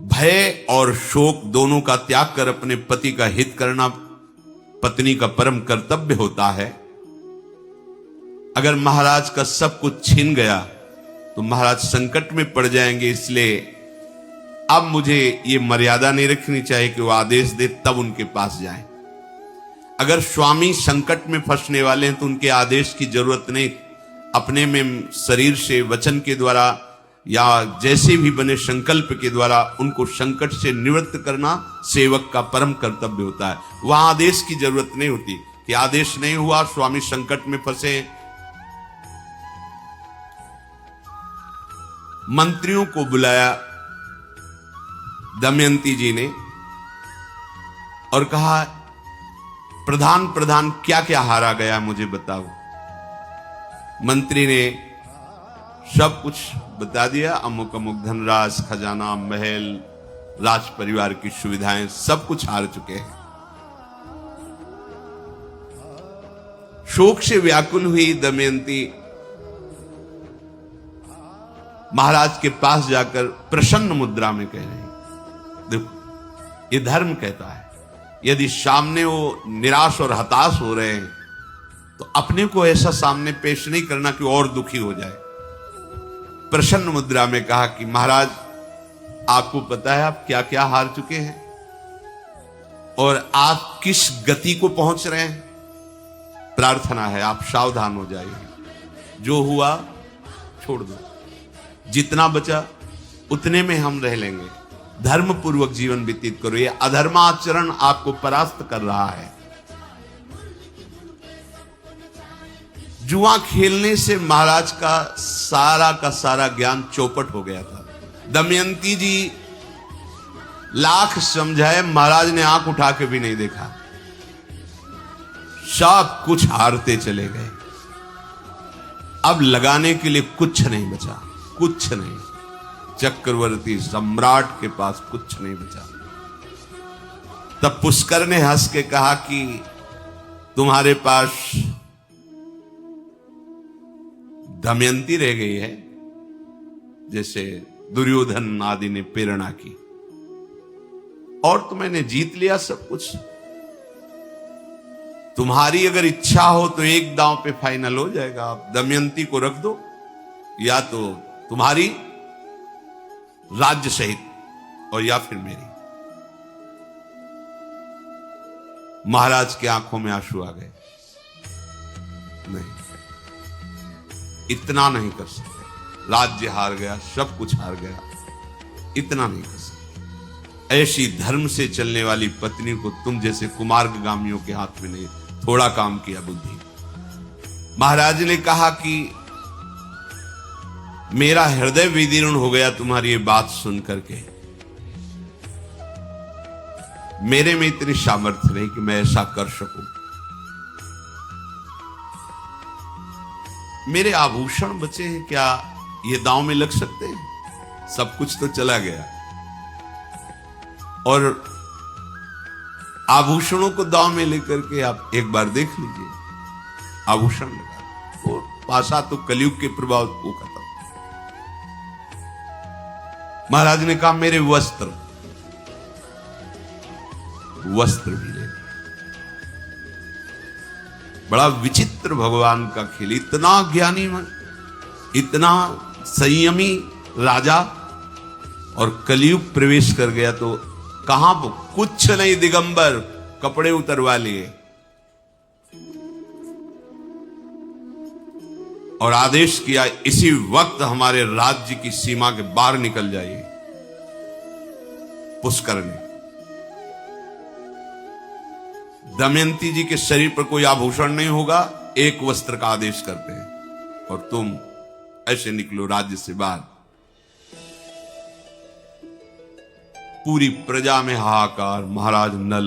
भय और शोक दोनों का त्याग कर अपने पति का हित करना पत्नी का परम कर्तव्य होता है। अगर महाराज का सब कुछ छीन गया तो महाराज संकट में पड़ जाएंगे, इसलिए अब मुझे ये मर्यादा नहीं रखनी चाहिए कि वो आदेश दे तब उनके पास जाएं। अगर स्वामी संकट में फंसने वाले हैं तो उनके आदेश की जरूरत नहीं, अपने में शरीर से वचन के द्वारा या जैसे भी बने संकल्प के द्वारा उनको संकट से निवृत्त करना सेवक का परम कर्तव्य होता है। वहां आदेश की जरूरत नहीं होती कि आदेश नहीं हुआ, स्वामी संकट में फंसे। मंत्रियों को बुलाया दमयंती जी ने और कहा, प्रधान प्रधान क्या क्या हारा गया मुझे बताओ। मंत्री ने सब कुछ बता दिया, अमुक अमुक धनराज, खजाना, महल, राज परिवार की सुविधाएं सब कुछ हार चुके हैं। शोक से व्याकुल हुई दमयंती महाराज के पास जाकर प्रसन्न मुद्रा में कह रही, देखो ये धर्म कहता है, यदि सामने वो निराश और हताश हो रहे हैं तो अपने को ऐसा सामने पेश नहीं करना कि और दुखी हो जाए। प्रसन्न मुद्रा में कहा कि महाराज आपको पता है आप क्या क्या हार चुके हैं और आप किस गति को पहुंच रहे हैं। प्रार्थना है आप सावधान हो जाइए, जो हुआ छोड़ दो, जितना बचा उतने में हम रह लेंगे, धर्म पूर्वक जीवन व्यतीत करो। ये अधर्माचरण आपको परास्त कर रहा है। जुआ खेलने से महाराज का सारा ज्ञान चौपट हो गया था। दमयंती जी लाख समझाए, महाराज ने आंख उठा के भी नहीं देखा, सब कुछ हारते चले गए। अब लगाने के लिए कुछ नहीं बचा, कुछ नहीं। चक्रवर्ती सम्राट के पास कुछ नहीं बचा। तब पुष्कर ने हंस के कहा कि तुम्हारे पास दमयंती रह गई है, जैसे दुर्योधन आदि ने प्रेरणा की, और तो मैंने जीत लिया सब कुछ। तुम्हारी अगर इच्छा हो तो एक दांव पे फाइनल हो जाएगा, आप दमयंती को रख दो या तो तुम्हारी राज्य सहित और या फिर मेरी। महाराज की आंखों में आंसू आ गए। नहीं, इतना नहीं कर सकते, राज्य हार गया, सब कुछ हार गया, इतना नहीं कर सकते। ऐसी धर्म से चलने वाली पत्नी को तुम जैसे कुमार्गामियों के हाथ में नहीं, थोड़ा काम किया बुद्धि। महाराज ने कहा कि मेरा हृदय विदीर्ण हो गया तुम्हारी ये बात सुन करके, मेरे में इतनी सामर्थ्य नहीं कि मैं ऐसा कर सकूं। मेरे आभूषण बचे हैं, क्या ये दांव में लग सकते हैं? सब कुछ तो चला गया। और आभूषणों को दांव में लेकर के आप एक बार देख लीजिए, आभूषण लगा और पासा तो कलयुग के प्रभाव को खत्म। महाराज ने कहा मेरे वस्त्र भी ले। बड़ा विचित्र भगवान का खेल, इतना ज्ञानी, इतना संयमी राजा और कलयुग प्रवेश कर गया तो कहां कुछ नहीं, दिगंबर कपड़े उतरवा लिए और आदेश किया इसी वक्त हमारे राज्य की सीमा के बाहर निकल जाइए। पुष्कर ने दमयंती जी के शरीर पर कोई आभूषण नहीं होगा, एक वस्त्र का आदेश करते हैं और तुम ऐसे निकलो राज्य से बाहर। पूरी प्रजा में हाहाकार, महाराज नल